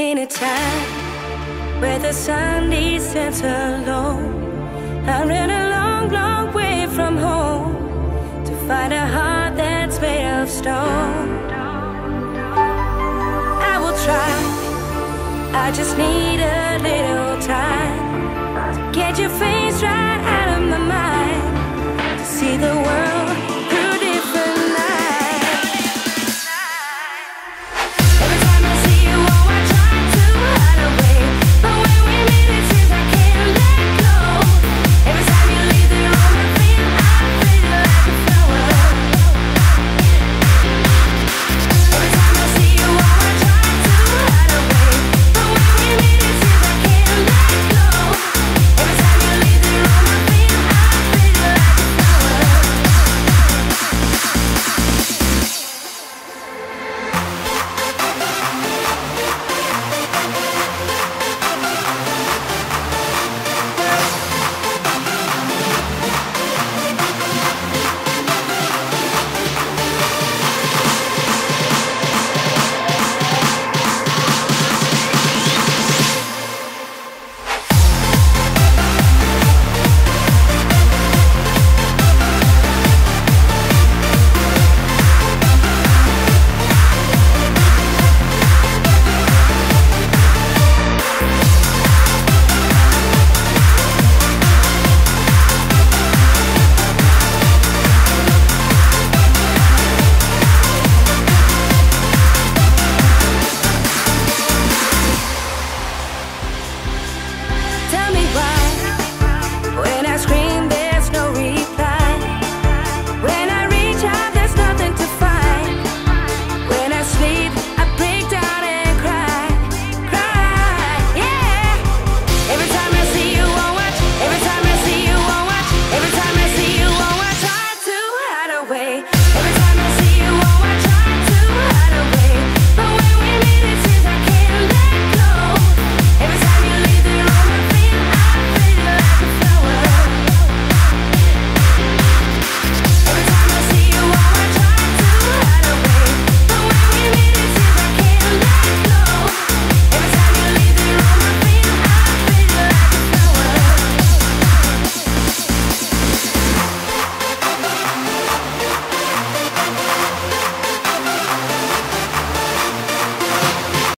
In a time where the sun descends alone, I ran a long, long way from home to find a heart that's made of stone. I will try, I just need a little time to get your face right out of my mind, to see the world